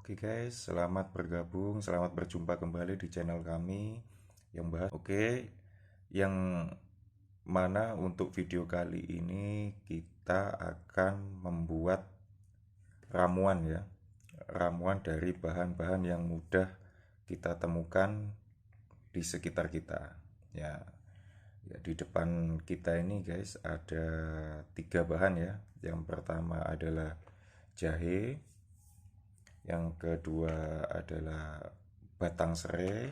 Oke guys, selamat bergabung, selamat berjumpa kembali di channel kami yang bahas. Oke, yang mana untuk video kali ini kita akan membuat ramuan ya. Ramuan dari bahan-bahan yang mudah kita temukan di sekitar kita. Ya, di depan kita ini guys ada tiga bahan ya. Yang pertama adalah jahe, yang kedua adalah batang serai,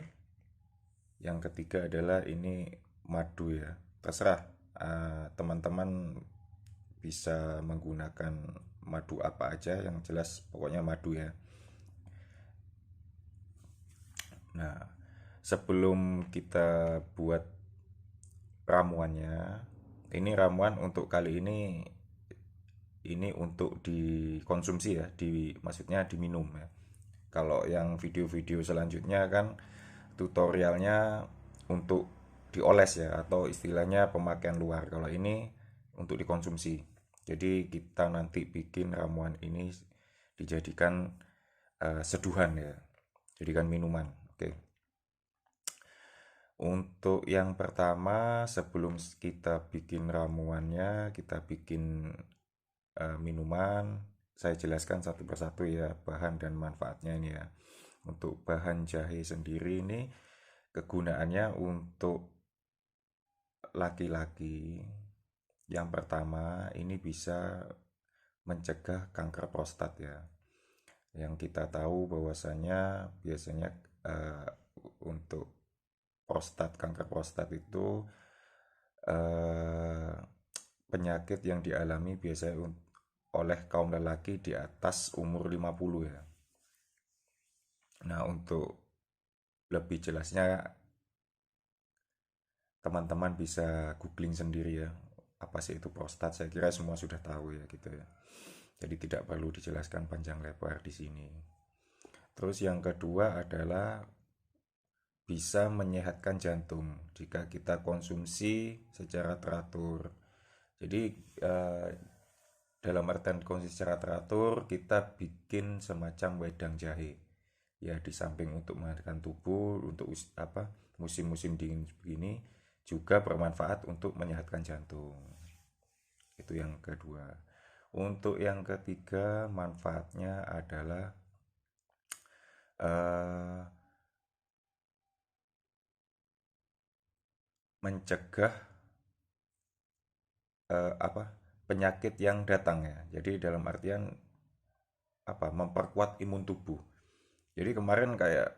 yang ketiga adalah ini madu ya. Terserah teman-teman bisa menggunakan madu apa aja, yang jelas pokoknya madu ya. Nah, sebelum kita buat ramuannya, ini ramuan untuk kali ini untuk dikonsumsi ya, maksudnya diminum ya. Kalau yang video-video selanjutnya kan tutorialnya untuk dioles ya, atau istilahnya pemakaian luar. Kalau ini untuk dikonsumsi. Jadi kita nanti bikin ramuan ini dijadikan seduhan ya. Jadikan minuman. Oke. Untuk yang pertama, sebelum kita bikin ramuannya, kita bikin minuman, saya jelaskan satu persatu ya bahan dan manfaatnya ini ya. Untuk bahan jahe sendiri ini kegunaannya untuk laki-laki. Yang pertama ini bisa mencegah kanker prostat ya. Yang kita tahu bahwasanya biasanya eh, untuk kanker prostat itu eh, penyakit yang dialami biasanya oleh kaum lelaki di atas umur 50 ya. Nah, untuk lebih jelasnya teman-teman bisa googling sendiri ya. Apa sih itu prostat? Saya kira semua sudah tahu ya gitu ya. Jadi tidak perlu dijelaskan panjang lebar di sini. Terus yang kedua adalah bisa menyehatkan jantung jika kita konsumsi secara teratur. Jadi eh, dalam artian konsumsi secara teratur, kita bikin semacam wedang jahe. Ya, di samping untuk menghangatkan tubuh, untuk musim-musim dingin begini, juga bermanfaat untuk menyehatkan jantung. Itu yang kedua. Untuk yang ketiga, manfaatnya adalah eh, mencegah apa penyakit yang datang ya. Jadi dalam artian memperkuat imun tubuh. Jadi kemarin kayak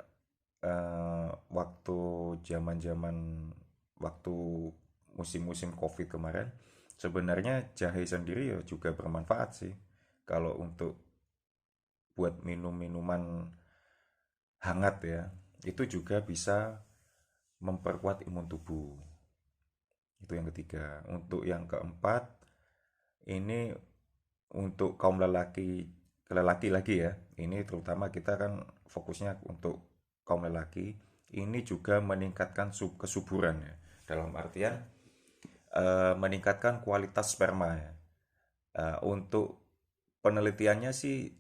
waktu zaman-zaman waktu musim-musim COVID kemarin, sebenarnya jahe sendiri ya juga bermanfaat sih. Kalau untuk buat minum-minuman hangat ya, itu juga bisa memperkuat imun tubuh. Itu yang ketiga. Untuk yang keempat, ini untuk kaum lelaki lagi ya. Ini terutama kita kan fokusnya untuk kaum lelaki. Ini juga meningkatkan kesuburan ya. Dalam artian meningkatkan kualitas sperma ya. Untuk penelitiannya sih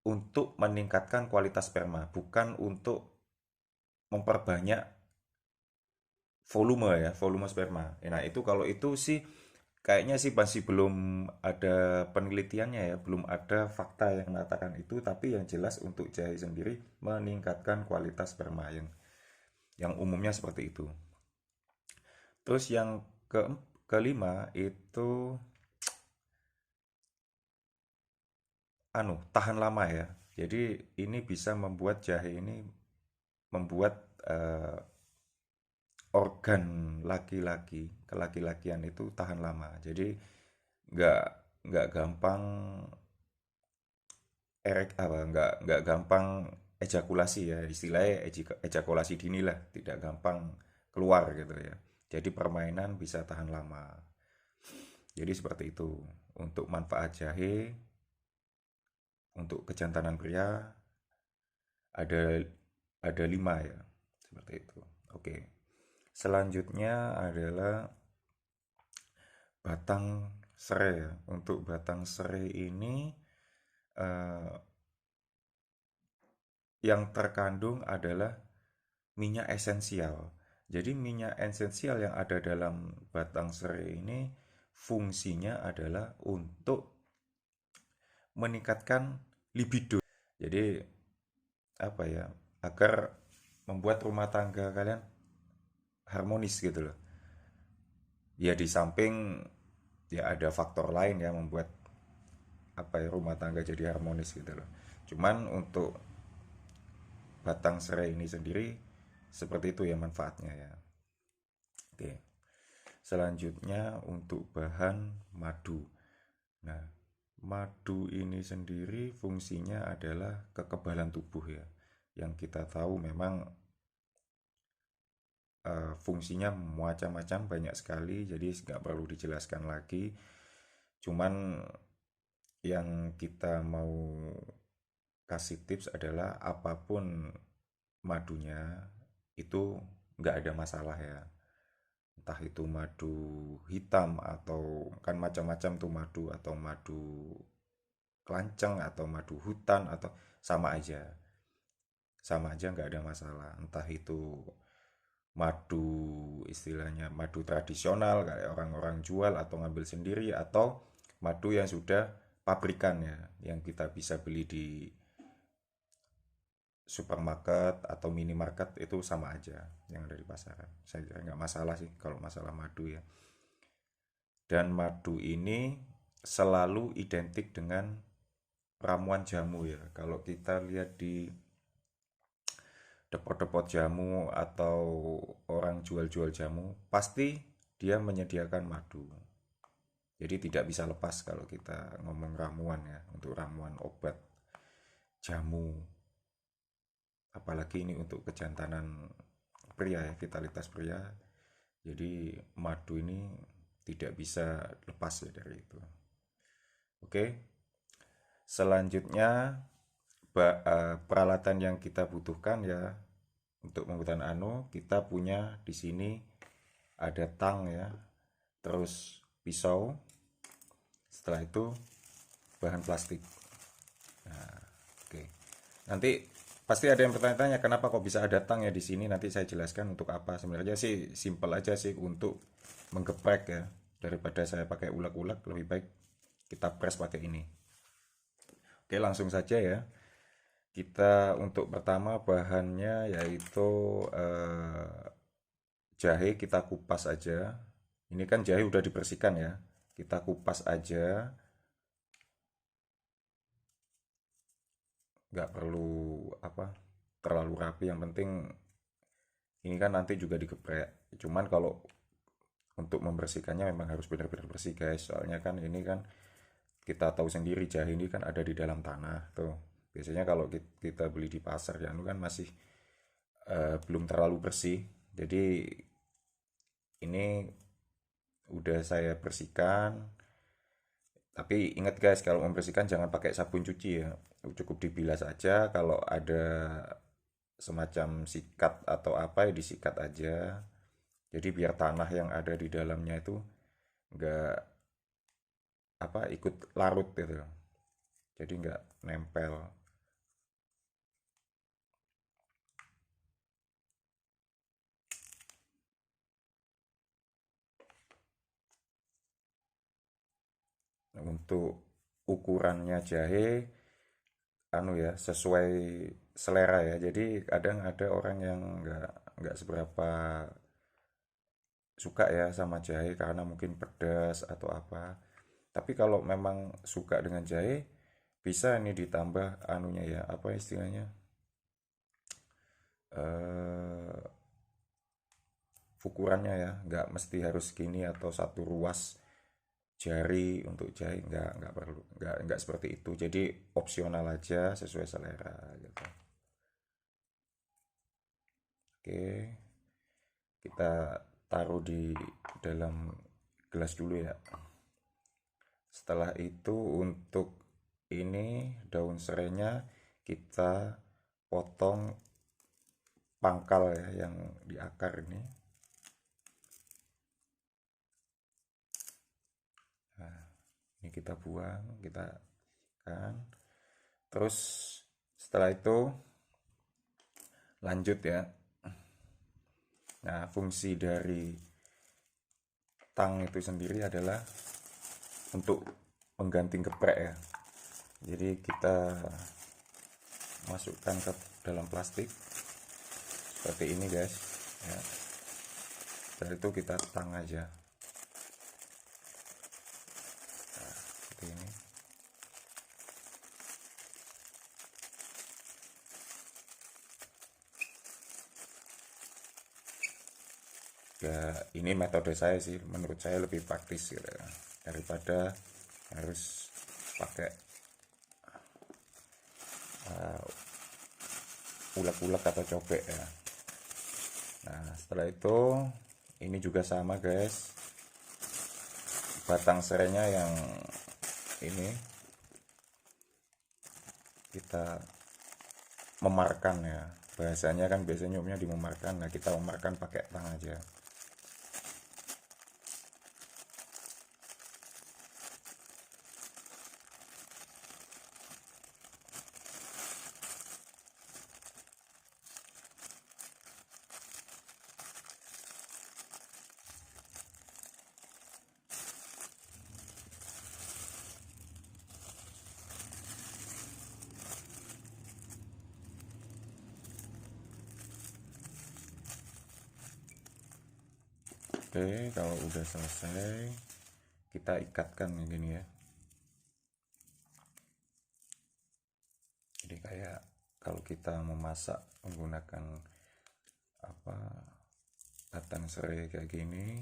untuk meningkatkan kualitas sperma, bukan untuk memperbanyak volume ya, volume sperma. Nah, itu kalau itu sih kayaknya sih masih belum ada penelitiannya ya, belum ada fakta yang mengatakan itu, tapi yang jelas untuk jahe sendiri meningkatkan kualitas sperma yang umumnya seperti itu. Terus yang kelima itu tahan lama ya. Jadi ini bisa membuat jahe ini membuat organ laki-laki, kelaki-lakian itu tahan lama. Jadi nggak nggak gampang nggak gampang ejakulasi ya, istilahnya ejakulasi dini lah, tidak gampang keluar gitu ya. Jadi permainan bisa tahan lama. Jadi seperti itu untuk manfaat jahe. Untuk kejantanan pria ada lima ya, seperti itu. Oke, selanjutnya adalah batang serai ya. Untuk batang serai ini eh, yang terkandung adalah minyak esensial. Jadi minyak esensial yang ada dalam batang serai ini fungsinya adalah untuk meningkatkan libido. Jadi apa ya? Agar membuat rumah tangga kalian harmonis gitu loh. Ya di samping ya ada faktor lain ya membuat apa ya rumah tangga jadi harmonis gitu loh. Cuman untuk batang serai ini sendiri seperti itu ya manfaatnya ya. Oke. Selanjutnya untuk bahan madu. Nah, madu ini sendiri fungsinya adalah kekebalan tubuh ya. Yang kita tahu memang fungsinya macam-macam banyak sekali, jadi nggak perlu dijelaskan lagi. Cuman yang kita mau kasih tips adalah apapun madunya itu nggak ada masalah ya. Entah itu madu hitam atau kan macam-macam tuh madu atau madu kelanceng atau madu hutan atau sama aja. Sama aja nggak ada masalah. Entah itu madu istilahnya madu tradisional kayak orang-orang jual atau ngambil sendiri atau madu yang sudah pabrikan ya yang kita bisa beli di supermarket atau minimarket itu sama aja yang dari pasaran. Saya kira nggak masalah sih kalau masalah madu ya. Dan madu ini selalu identik dengan ramuan jamu ya. Kalau kita lihat di depot-depot jamu atau orang jual-jual jamu, pasti dia menyediakan madu. Jadi tidak bisa lepas kalau kita ngomong ramuan ya, untuk ramuan obat jamu. Apalagi ini untuk kejantanan pria ya, vitalitas pria. Jadi madu ini tidak bisa lepas ya dari itu. Oke. Selanjutnya peralatan yang kita butuhkan ya untuk membuat kita punya di sini ada tang ya, terus pisau, setelah itu bahan plastik. Nah, oke. Nanti pasti ada yang bertanya-tanya kenapa kok bisa ada tang ya di sini. Nanti saya jelaskan untuk apa. Sebenarnya sih simple aja sih untuk menggeprek ya. Daripada saya pakai ulek-ulek lebih baik kita press pakai ini. Oke, langsung saja ya. Kita untuk pertama bahannya yaitu jahe kita kupas aja. Ini kan jahe udah dibersihkan ya. Kita kupas aja, nggak perlu apa terlalu rapi. Yang penting ini kan nanti juga digeprek. Cuman kalau untuk membersihkannya memang harus benar-benar bersih guys. Soalnya kan ini kan kita tahu sendiri jahe ini kan ada di dalam tanah tuh. Biasanya kalau kita beli di pasar ya kan masih belum terlalu bersih. Jadi ini udah saya bersihkan. Tapi ingat guys, kalau membersihkan jangan pakai sabun cuci ya. Cukup dibilas aja. Kalau ada semacam sikat atau apa ya disikat aja. Jadi biar tanah yang ada di dalamnya itu nggak apa ikut larut gitu. Jadi nggak nempel. Untuk ukurannya jahe anu ya sesuai selera ya. Jadi kadang ada orang yang nggak seberapa suka ya sama jahe karena mungkin pedas atau apa. Tapi kalau memang suka dengan jahe bisa ini ditambah anunya ya apa istilahnya eh ukurannya ya nggak mesti harus gini atau satu ruas jari untuk jahe nggak perlu nggak seperti itu jadi opsional aja sesuai selera gitu. Oke, kita taruh di dalam gelas dulu ya. Setelah itu untuk ini daun serainya kita potong pangkal ya yang di akar ini. Nah, ini kita buang, kita kan. Terus setelah itu Lanjut ya. Nah, fungsi dari tang itu sendiri adalah untuk pengganti geprek ya. Jadi kita masukkan ke dalam plastik seperti ini guys ya. Setelah itu kita tang aja. Nah, seperti ini. Ya, ini metode saya sih, menurut saya lebih praktis gitu ya, daripada harus pakai ulek-ulek atau cobek ya. Nah, setelah itu ini juga sama guys, batang serainya yang ini kita memarkan ya, bahasanya kan biasanya umumnya dimemarkan. Nah, kita memarkan pakai tang aja. Oke, kalau udah selesai kita ikatkan gini ya. Jadi kayak kalau kita memasak menggunakan apa batang serai kayak gini,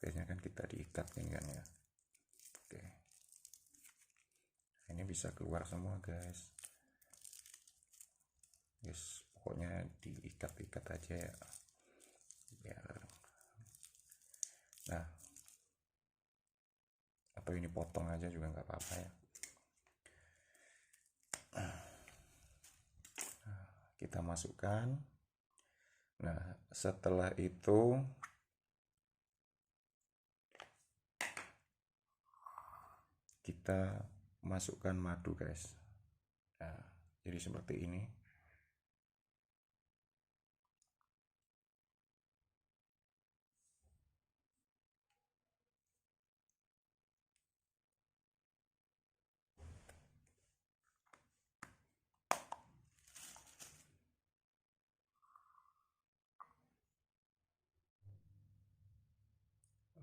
biasanya kan kita diikat ini kan ya. Oke, ini bisa keluar semua guys. Yes, pokoknya diikat-ikat aja ya. Biar nah, atau ini potong aja juga nggak apa-apa ya. Nah, kita masukkan. Nah, setelah itu kita masukkan madu guys. Nah, jadi seperti ini.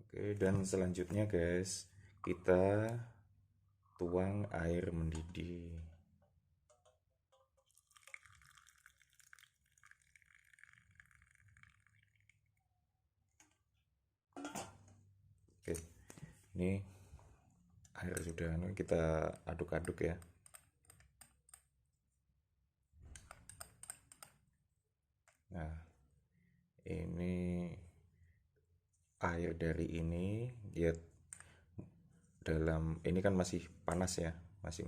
Oke, dan selanjutnya guys, kita tuang air mendidih. Oke, ini air sudah kita aduk-aduk ya. Nah, ini air dari ini dia dalam ini kan masih panas ya, masih.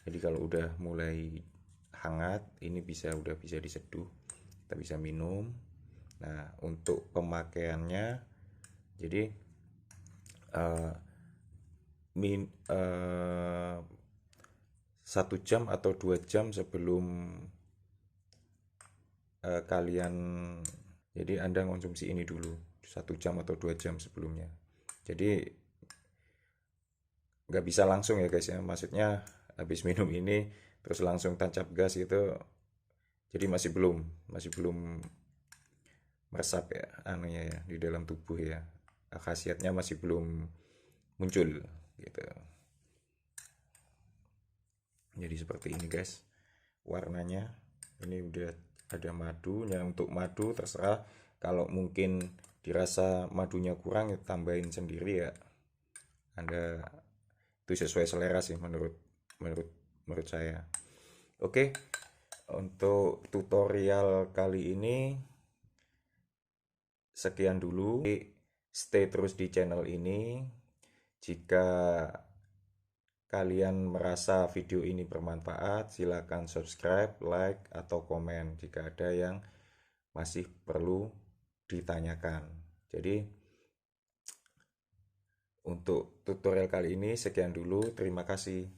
Jadi kalau udah mulai hangat, ini udah bisa diseduh, kita bisa minum. Nah, untuk pemakaiannya, jadi uh, min 1 jam atau 2 jam sebelum kalian, jadi Anda konsumsi ini dulu 1 jam atau 2 jam sebelumnya. Jadi nggak bisa langsung ya guys ya, maksudnya habis minum ini terus langsung tancap gas gitu, jadi masih belum meresap ya anunya ya di dalam tubuh ya, khasiatnya masih belum muncul gitu. Jadi seperti ini guys warnanya. Ini udah ada madunya. Untuk madu terserah, kalau mungkin dirasa madunya kurang ya tambahin sendiri ya, Anda itu sesuai selera sih menurut menurut menurut saya. Oke, untuk tutorial kali ini sekian dulu. Stay terus di channel ini. Jika kalian merasa video ini bermanfaat, silakan subscribe, like, atau komen jika ada yang masih perlu ditanyakan. Jadi untuk tutorial kali ini sekian dulu. Terima kasih.